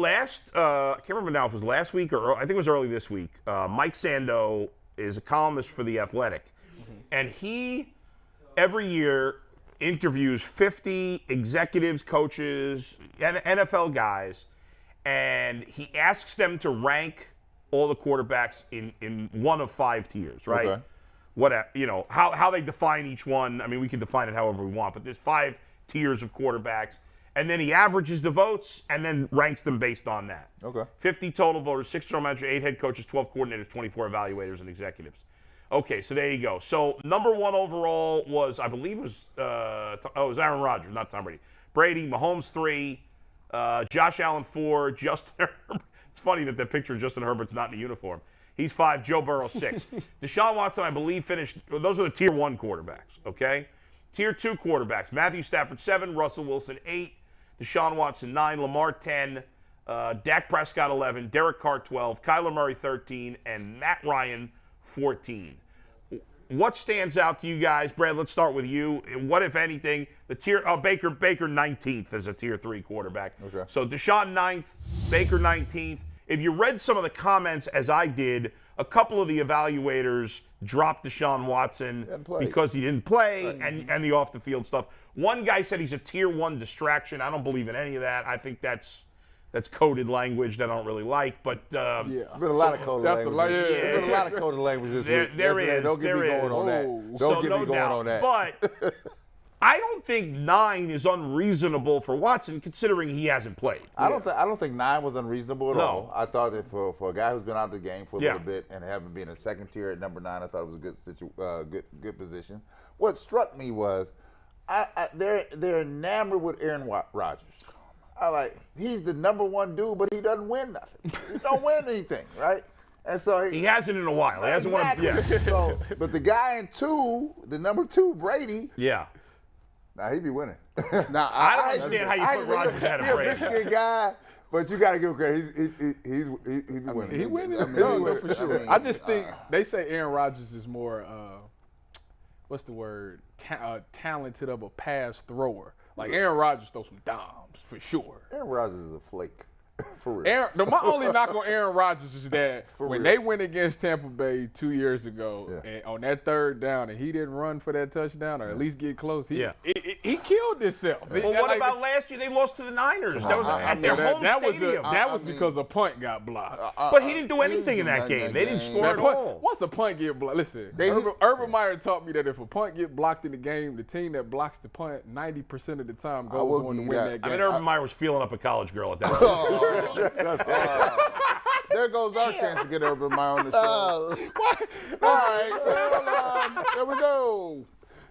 I can't remember now if it was last week or I think it was early this week. Mike Sando is a columnist for The Athletic, and he every year interviews 50 executives, coaches, NFL guys, and he asks them to rank all the quarterbacks in one of 5 tiers, right? Okay. What, how they define each one. I mean, we can define it however we want, but there's 5 tiers of quarterbacks, and then he averages the votes and then ranks them based on that. Okay. 50 total voters, 6 general managers, 8 head coaches, 12 coordinators, 24 evaluators and executives. Okay, so there you go. So number 1 overall was, I believe, it was Aaron Rodgers, not Tom Brady. Brady, Mahomes 3, Josh Allen 4, Justin Herbert. It's funny that picture of Justin Herbert's not in a uniform. He's 5, Joe Burrow 6. Deshaun Watson, I believe, finished. Those are the tier 1 quarterbacks. Okay, tier 2 quarterbacks: Matthew Stafford 7, Russell Wilson 8, Deshaun Watson 9, Lamar 10, Dak Prescott 11, Derek Carr 12, Kyler Murray 13, and Matt Ryan 14. What stands out to you guys? Brad, let's start with you. What, if anything, Baker 19th as a tier 3 quarterback. Okay. So Deshaun 9th, Baker 19th. If you read some of the comments as I did, a couple of the evaluators dropped Deshaun Watson because he didn't play and the off-the-field stuff. One guy said he's a tier 1 distraction. I don't believe in any of that. I think that's coded language that I don't really like. But there's been a lot of coded language. There's been a lot of coded language this week. There is. Don't get me going on that. Don't get me going on that. But I don't think 9 is unreasonable for Watson, considering he hasn't played. I don't think 9 was unreasonable at all. I thought that for a guy who's been out of the game for a little bit and having been a second tier at number 9, I thought it was a good position. What struck me was they're enamored with Aaron Rodgers. He's the number 1 dude, but he doesn't win nothing. He don't win anything, right? And so he hasn't in a while. He hasn't won. So, but the guy in 2, the number 2, Brady. Yeah. Now he be winning. Now I don't understand how you put Rodgers ahead of Brady. He's a Michigan guy, but you got to give him credit. He be winning. He winning. No, for sure. I just think they say Aaron Rodgers is more, what's the word? Talented of a pass thrower. Like Aaron Rodgers throws some dimes for sure. Aaron Rodgers is a flake. For real. My only knock on Aaron Rodgers is that when they went against Tampa Bay 2 years ago, and on that 3rd down, and he didn't run for that touchdown or at least get close, he killed himself. Well, what about last year? They lost to the Niners. That was at their home stadium. That was because a punt got blocked. But he didn't do anything in that game. They didn't score at all. Once a punt get blocked, listen, Urban Meyer taught me that if a punt get blocked in the game, the team that blocks the punt 90% of the time goes on to win that game. I mean, Urban Meyer was feeling up a college girl at that point. There goes our chance to get Urban Meyer on the show. All right, there we go.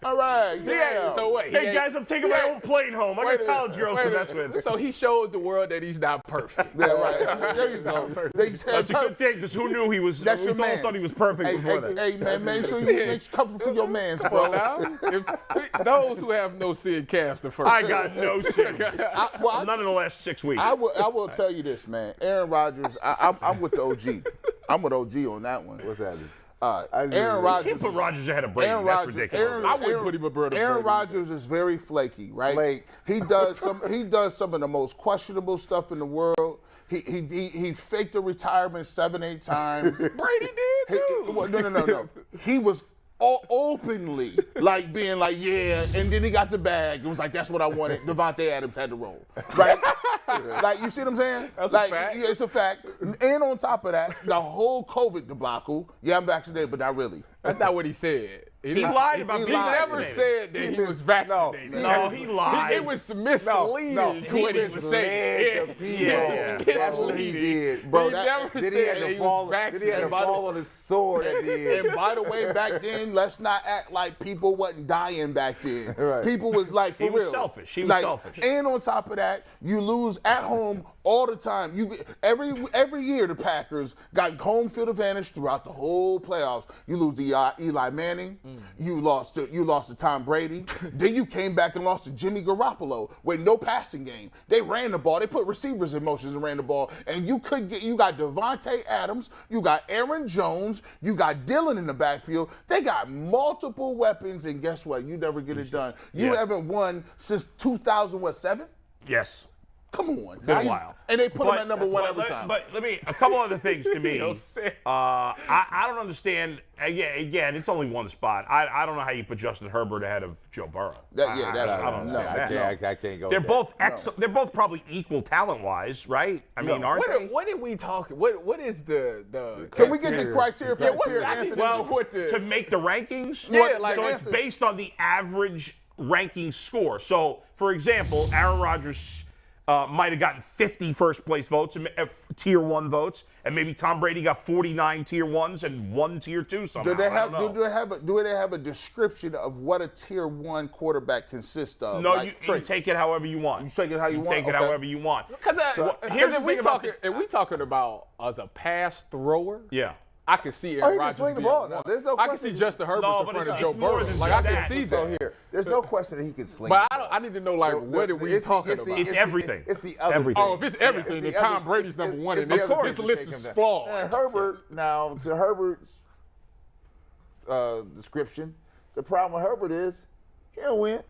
All right, yeah. So wait. Hey guys, I'm taking my own plane home. I got college girls to mess with. So he showed the world that he's not perfect. Yeah, right. There you go. That's a good thing, because who knew he was? That's your man. Thought he was perfect before that. Hey, man, make sure you make cover for your mans, bro. Those who have no sin cast the first. I got no sin. None in the last 6 weeks. I will tell you this, man. Aaron Rodgers, I'm with the OG. I'm with OG on that one. What's happening? Aaron Rodgers. You put Rodgers ahead of Brady. That's ridiculous. I wouldn't put him above Brady. Aaron Rodgers is very flaky, right? Flake. He does some of the most questionable stuff in the world. He faked a retirement 7-8 times. Brady did too. No. He was openly being like, yeah, and then he got the bag. It was like, that's what I wanted. Devontae Adams had to roll, right? You see what I'm saying? That's a fact. Yeah, it's a fact. And on top of that, the whole COVID debacle. Yeah, I'm vaccinated, but not really. That's not what he said. He lied about being never said that he was vaccinated. No, he lied. It was misleading what he was saying. That's what he did. Bro, he never said that he was vaccinated. Then he had to fall on his sword at the end. And by the way, back then, let's not act like people wasn't dying back then. Right. People was like, for real. He was selfish. He was selfish. And on top of that, you lose at home all the time. Every year the Packers got home field advantage throughout the whole playoffs. You lose to Eli Manning. You lost to Tom Brady. Then you came back and lost to Jimmy Garoppolo with no passing game. They ran the ball. They put receivers in motion and ran the ball. And you got Devontae Adams. You got Aaron Jones. You got Dillon in the backfield. They got multiple weapons, and guess what? You never get it done. You haven't won since 2007? Yes. Come on. Been a while. And they put him at number one every time. But let me, a couple other things to me. I don't understand. Again, it's only one spot. I don't know how you put Justin Herbert ahead of Joe Burrow. I can't go. They're there. both They're both probably equal talent-wise, right? I mean, aren't they? What did we talk? What is the? Can we get the criteria for Anthony? Well, to make the rankings, so it's based on the average ranking score. So, for example, Aaron Rodgers might have gotten 50 first-place votes, Tier 1 votes, and maybe Tom Brady got 49 Tier 1s and 1 Tier 2 somehow. Do they have a description of what a Tier 1 quarterback consists of? No, you take it however you want. You take it how you want? Take it however you want. Because if we talking about as a pass thrower, yeah. I can see Aaron Rodgers. Swing the ball now. There's no I question. can see Justin Herbert in front of Joe more Burrow. than Like I can that. see So that. here, there's no question that he can sling. But the ball. I need to know what are we talking about? It's everything. It's the other Everything. Oh, if it's everything, then Tom Brady's number one, and this list is flawed. And Herbert, now to Herbert's description, the problem with Herbert is he'll win.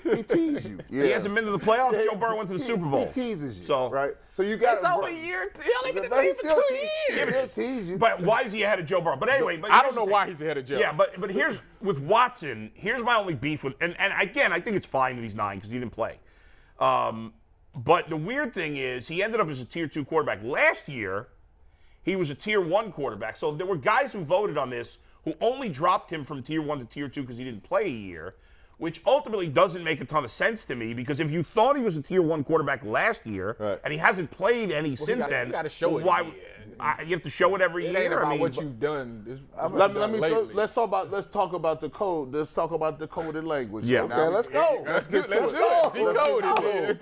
He teases you. He hasn't been to the playoffs. Joe Burrow went to the Super Bowl. He teases you. So- right? So you got It's only a year. He only been in the But he league for still 2 teases years. tease you. But why is he ahead of Joe Burrow? But anyway, I don't know why he's ahead of Joe. Yeah, but here's with Watson. Here's my only beef with, and again, I think it's fine that he's 9 because he didn't play. But the weird thing is, he ended up as a Tier 2 quarterback last year. He was a Tier 1 quarterback. So there were guys who voted on this who only dropped him from Tier 1 to Tier 2 because he didn't play a year, which ultimately doesn't make a ton of sense to me because if you thought he was a Tier 1 quarterback last year and he hasn't played any since then, you got to show it. why? You have to show it every It year. ain't about I mean, what you've done. Let's talk about the code. Let's talk about the coded language. Yeah. Okay, let's go. Let's do it. Let's go.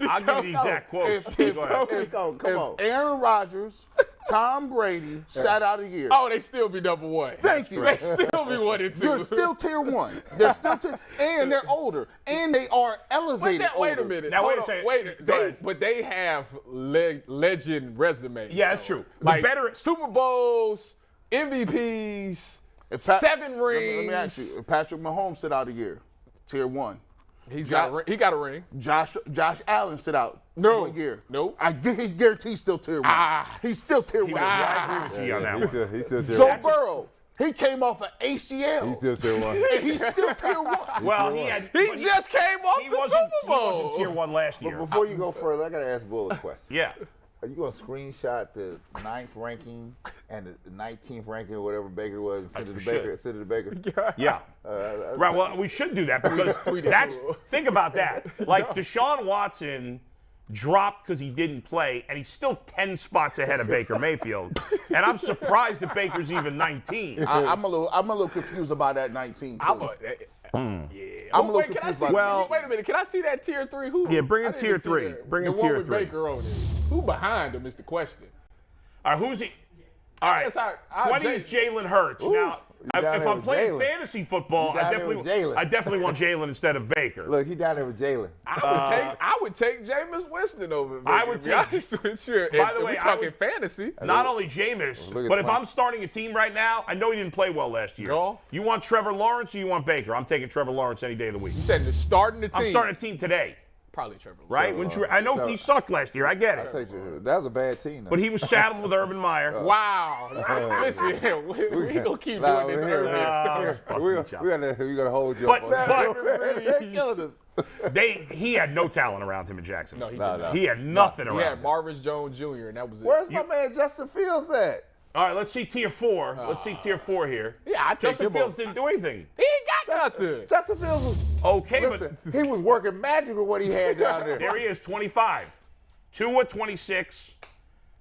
I'll give you the exact quote. Go ahead. Let's go. Come on. Aaron Rodgers, Tom Brady sat out a year. Oh, they still be number one. Thank you. They still be 1 and 2. You're still Tier 1. They're still and they're older, and they are elevated. Wait a minute. Now, wait a Hold on. second. But they have legend resumes. Yeah, that's true. Like better Super Bowls, MVPs, 7 rings. Let me ask you. If Patrick Mahomes sit out a year, Tier 1. He got a ring. Josh Allen sit out 1 year. Nope. I guarantee he's still Tier 1. He's still Tier 1. I agree with you on that one. He's still Tier Joe 1. Burrow, he came off an ACL. He's still Tier 1. And he's still Tier 1. Well, He just came off he the wasn't, Super Bowl. He wasn't Tier 1 last year. But before you go further, I got to ask Bull a question. Yeah. Are you going to screenshot the 9th ranking and the 19th ranking or whatever Baker was and send it to Baker? Yeah. Right. Well, we should do that because think about that. Like Deshaun Watson dropped because he didn't play, and he's still 10 spots ahead of Baker Mayfield. And I'm surprised that Baker's even 19. I'm a little confused about that 19 too. I'm a little confused about that. Wait a minute. Can I see that Tier 3? Who? Yeah, bring in I didn't Tier see 3. that. Bring in the Tier one with 3. Baker on it. Who behind him is the question. All right, who's he? All right, 20 is Jalen Hurts. Now, if I'm playing fantasy football, I definitely want Jalen instead of Baker. Look, he down there with Jalen. I would take Jameis Winston over Baker. I would to be take- honest with you. By the way, we're talking fantasy. Not only Jameis, but if I'm starting a team right now, I know he didn't play well last year. Goff? You want Trevor Lawrence or you want Baker? I'm taking Trevor Lawrence any day of the week. You said they're starting the team. I'm starting a team today, Probably Trevor. right? I know he sucked last year. I get I'll it. take you. That was a bad team. Though. But he was saddled with Urban Meyer. Wow. Listen, we gonna keep doing this. We're gonna hold you But- up on but- that. They killed us. He had no talent around him in Jacksonville. No, he did not. He had nothing He around had him. Marvin Jones Jr. and that was it. Where's my man Justin Fields at? All right, let's see Tier 4. Let's see Tier 4 here. Yeah, I take Justin him Fields over. didn't do anything. He ain't got nothing. Justin Fields was Okay, listen. He was working magic with what he had down there. There he is, 25. Tua, 26.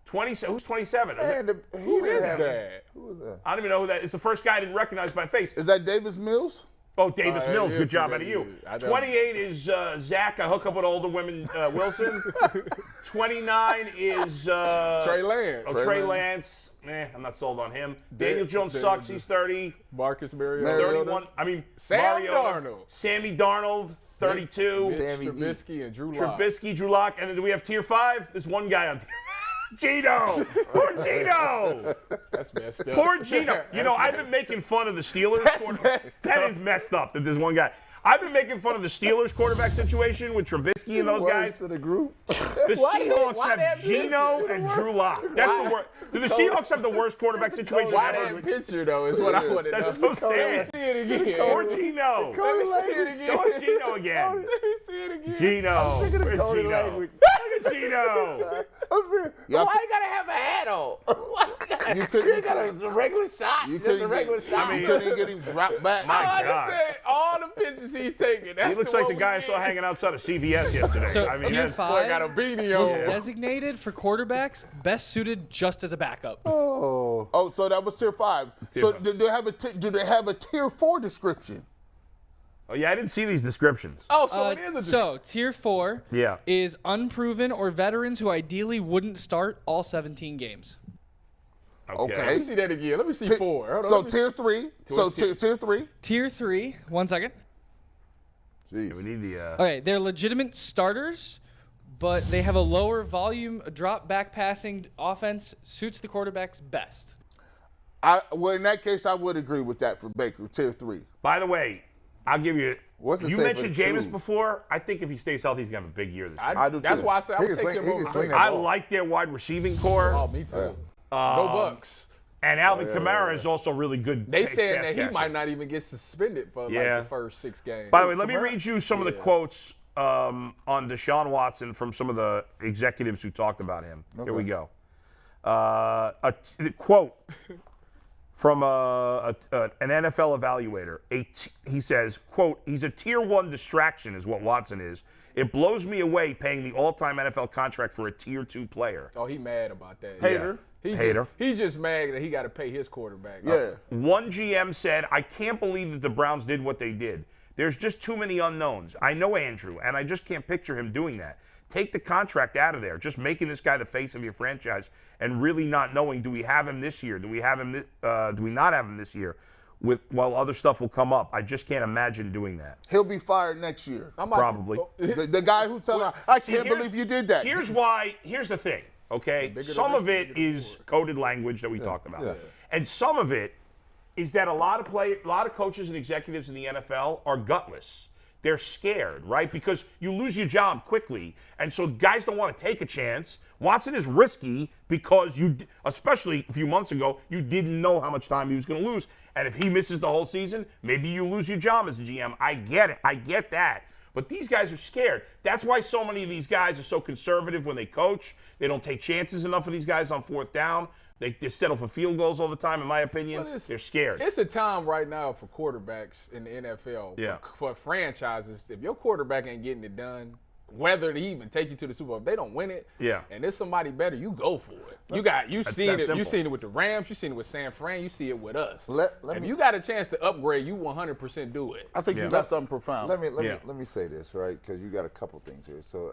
27. Who's 27? Man, Who is that? Who was that? I don't even know who that is. The first guy I didn't recognize by face. Is that Davis Mills? Oh, Davis Mills. it Good is job who out of that you. is. I know. 28 is Zach. I hook up with older women, Wilson. 29 is Trey Lance. Trey Lance. I'm not sold on him. Daniel Jones sucks. He's 30. Marcus Mariota. 31. I mean, Sam Mariota. Darnold. Sammy Darnold, 32. Sammy D. Trubisky and Drew Lock. Trubisky, Drew Lock. And then do we have Tier 5? There's one guy on Tier 5. Gino! Poor Gino! That's messed up. Poor Gino. You know, I've been making fun of the Steelers. That's messed That up. is messed up that there's one guy. I've been making fun of the Steelers quarterback situation with Trubisky and those guys. To the group. The Seahawks have Geno and Drew Lock. That's the worst. Do the Seahawks have the worst quarterback situation Why ever? that picture, though, is what I want to know. That's so sad. See it again. Or Geno. Cody Let me see it language. again. Show us Geno again. Let me see it again. Geno. Look at the Where's Cody Geno? language. Look at Geno. I'm saying, Yeah. why you gotta have a hat on? You couldn't- got a regular shot. You Just a couldn't regular get, shot. you couldn't get him dropped back. My I God. understand all the pictures he's taking. That's He looks like the one guy I we saw need. hanging outside of CVS yesterday. So, I mean, tier that's- Boy, got a 5 beanie was on. designated for quarterbacks best suited just as a backup. Oh. Oh, so that was tier 5. So five. do they have a tier 4 description? Oh, yeah, I didn't see these descriptions. Oh, so it is a So, tier 4 Yeah. is unproven or veterans who ideally wouldn't start all 17 games. Okay. Let me see that again. Let me see 4. Hold on, So let me see. tier 3. So tier 3. Tier 3, 1 second. Jeez. We need the. Okay, they're legitimate starters, but they have a lower volume, drop back passing offense, suits the quarterbacks best. Well, in that case, I would agree with that for Baker, tier 3. By the way, I'll give you. What's it You say for mentioned the Jameis twos? before. I think if he stays healthy, he's gonna have a big year this year. I do That's too. why I said I He would can take sling- him he can over. sling that I ball. like their wide receiving core. Oh, me too. Go Bucks. And Alvin Kamara is also really good. They pass saying that he catcher. might not even get suspended for Yeah. like the first 6 games. By the way, let me read you some of the quotes on Deshaun Watson from some of the executives who talked about him. Here we go. A quote from an NFL evaluator. He says, quote, he's a tier 1 distraction is what Watson is. It blows me away paying the all-time NFL contract for a tier 2 player. Oh, he mad about that. Hater. Hater. He's just mad that he got to pay his quarterback. Yeah. One GM said, I can't believe that the Browns did what they did. There's just too many unknowns. I know Andrew, and I just can't picture him doing that. Take the contract out of there. Just making this guy the face of your franchise and really not knowing, do we have him this year? Do we have him? Do we not have him this year? While other stuff will come up. I just can't imagine doing that. He'll be fired next year. Probably. The guy who told him, I can't here's- believe you did that. Here's the thing, okay? Some of it is coded language that we talked about. yeah. And some of it is that a lot of coaches and executives in the NFL are gutless. They're scared, right? Because you lose your job quickly. And so guys don't want to take a chance. Watson is risky because especially a few months ago, you didn't know how much time he was going to lose. And if he misses the whole season, maybe you lose your job as a GM. I get it. I get that. But these guys are scared. That's why so many of these guys are so conservative when they coach. They don't take chances enough of these guys on 4th down. They settle for field goals all the time, in my opinion. Well, They're scared. It's a time right now for quarterbacks in the NFL. Yeah. For franchises, if your quarterback ain't getting it done, whether they even take you to the Super Bowl, if they don't win it, Yeah. and there's somebody better, you go for it. You've seen that it. simple. You've seen it with the Rams. You've seen it with San Fran. You see it with us. Let if you got a chance to upgrade, you 100% do it. I think you got something profound. Let me say this, right? Because you got a couple things here. So,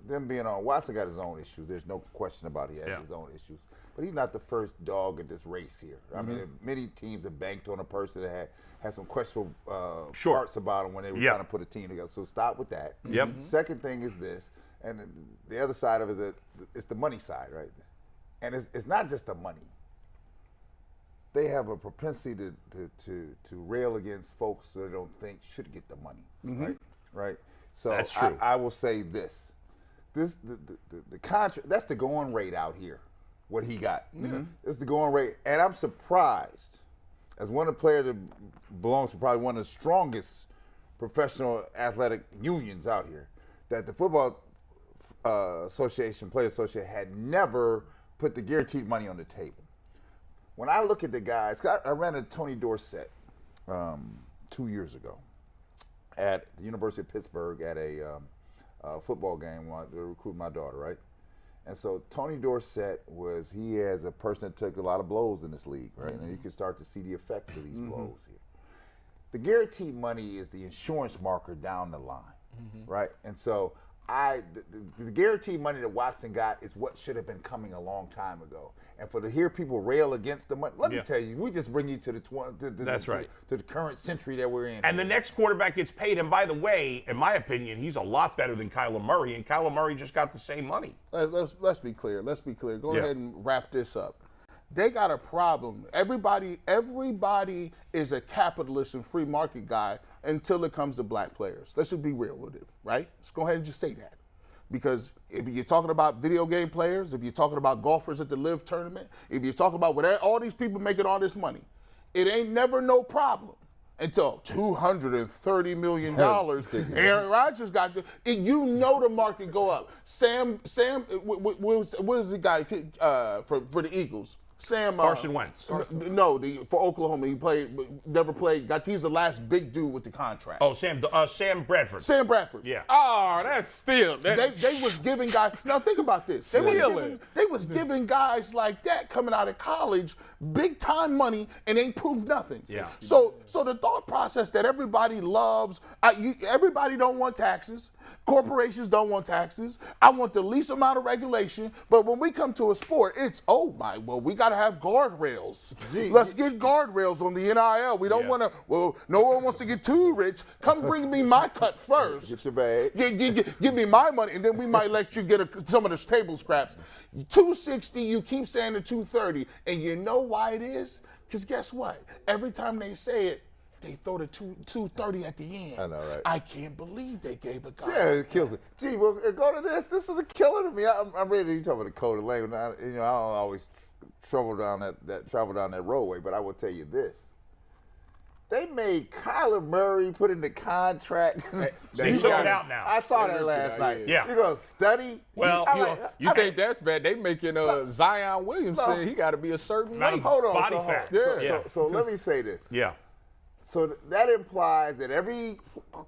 them being on, Watson got his own issues. There's no question about he has his own issues. But he's not the first dog in this race here. I mean, many teams have banked on a person that had some questionable parts about him when they were trying to put a team together. So stop with that. Yep. Second thing is this, and the other side of it is it's the money side, right? And it's not just the money. They have a propensity to rail against folks that they don't think should get the money, right? So That's true. I will say this the contract, that's the going rate out here, what he got. It's the going rate. And I'm surprised, as one of the players that belongs to probably one of the strongest professional athletic unions out here, that the Football Association, Players Association, had never put the guaranteed money on the table. When I look at the guys, I ran a Tony Dorsett 2 years ago at the University of Pittsburgh at a football game to recruit my daughter, right? And so Tony Dorsett he has a person that took a lot of blows in this league, right? And you can start to see the effects of these blows here. The guaranteed money is the insurance marker down the line, right? And so the guaranteed money that Watson got is what should have been coming a long time ago. And to hear people rail against the money, let me tell you, we just bring you to the current century that we're in. And the next quarterback gets paid. And by the way, in my opinion, he's a lot better than Kyler Murray. And Kyler Murray just got the same money. Let's be clear. Go ahead and wrap this up. they got a problem. Everybody is a capitalist and free market guy until it comes to black players. Let's just be real with it, right? Let's go ahead and just say that. Because if you're talking about video game players, if you're talking about golfers at the LIV tournament, if you're talking about all these people making all this money, it ain't never no problem until $230 million. Aaron Rodgers got the market go up. What is the guy for the Eagles? Carson Wentz. No, for Oklahoma, never played. He's the last big dude with the contract. Oh, Sam Bradford. Sam Bradford. Yeah. Oh, that's still. They was giving guys. Now think about this. They was giving guys like that coming out of college big time money and ain't proved nothing. Yeah. So the thought process that everybody loves. Everybody don't want taxes. Corporations don't want taxes. I want the least amount of regulation. But when we come to a sport, it's we got to have guardrails. Let's get guardrails on the NIL. We don't want to. Well, no one wants to get too rich. Come bring me my cut first. Get your bag. Give me my money, and then we might let you get some of the table scraps. 260, you keep saying the 230, and you know why it is? Because guess what? Every time they say it, they throw the 230 at the end. I know, right? I can't believe they gave a guy. Yeah, it kills me. Gee, well, go to this. This is a killer to me. I'm ready. You talk about the code of language. I don't always travel down that roadway, but I will tell you this. They made Kyler Murray put in the contract. They took it out now. I saw that last night. Yeah. You're going to study? Well, you think that's bad? They making Zion Williamson. He got to be a certain way. Hold on. Body fat. So let me say this. Yeah. So that implies that every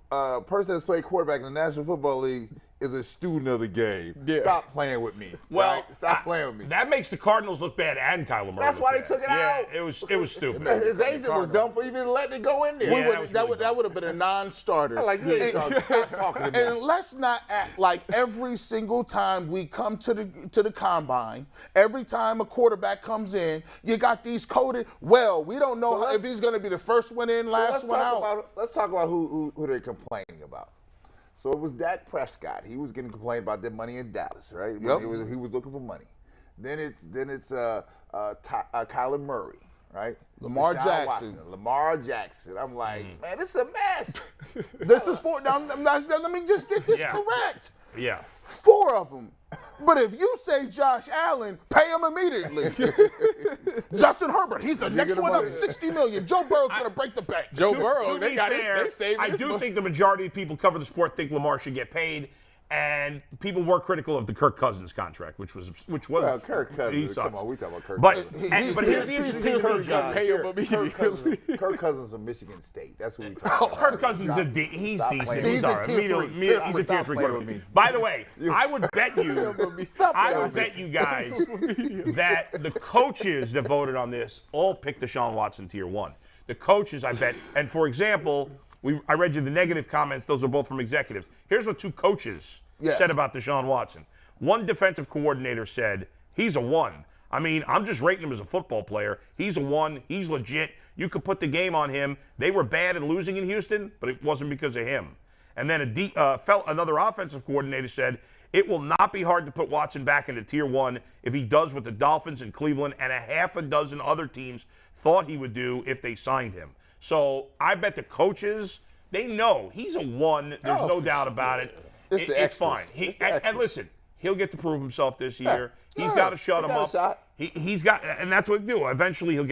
person that's played quarterback in the National Football League is a student of the game. Yeah. Stop playing with me. Well, right? Stop playing with me. That makes the Cardinals look bad and Kyler Murray. That's look why they bad. took it Yeah, out. it was stupid. His agent was dumb for even letting it go in there. Yeah, That would have been a non-starter. Stop talking to me. And let's not act like every single time we come to the combine, every time a quarterback comes in, you got these coded. Well, we don't know if he's going to be the first one in, last one out. Let's talk about who they're complaining about. So it was Dak Prescott. He was getting complained about their money in Dallas, right? Yep. He was looking for money. Then it's Kyler Murray, right? Lamar Deshaun Jackson. Watson, Lamar Jackson. I'm like, man, this is a mess. This is now, let me just get this correct. Yeah. 4 of them. But if you say Josh Allen, pay him immediately. Justin Herbert, he's the next one up, $60 million. Joe Burrow's going to break the bank. Joe Burrow, To they be got fair, it. They saved I his do money. think the majority of people cover the sport think Lamar should get paid, and people were critical of the Kirk Cousins contract, which was Well, Kirk he Cousins. sucked. Come on, we talking about Kirk But Cousins. but here's the interesting thing. Pay him immediately. Kirk Cousins from Michigan State. That's who we talking about. Kirk Cousins he's Stop decent. playing. He's He's all a right. tier three. He's a Stop tier 3 playing quarterback. with me. By the way, I would bet you, Stop I playing would with me. bet you guys that the coaches that voted on this all picked Deshaun Watson tier 1. The coaches, I bet, and for example, I read you the negative comments. Those are both from executives. Here's what 2 coaches said about Deshaun Watson. One defensive coordinator said, he's a 1. I mean, I'm just rating him as a football player. He's a 1. He's legit. You could put the game on him. They were bad at losing in Houston, but it wasn't because of him. And then another offensive coordinator said, it will not be hard to put Watson back into tier 1 if he does what the Dolphins and Cleveland and a half a dozen other teams thought he would do if they signed him. So I bet the coaches, they know he's a 1. There's no doubt about it. It's fine. And listen, he'll get to prove himself this year. He's got to shut him up. Shot. He's got, and that's what he'll do. Eventually, he'll get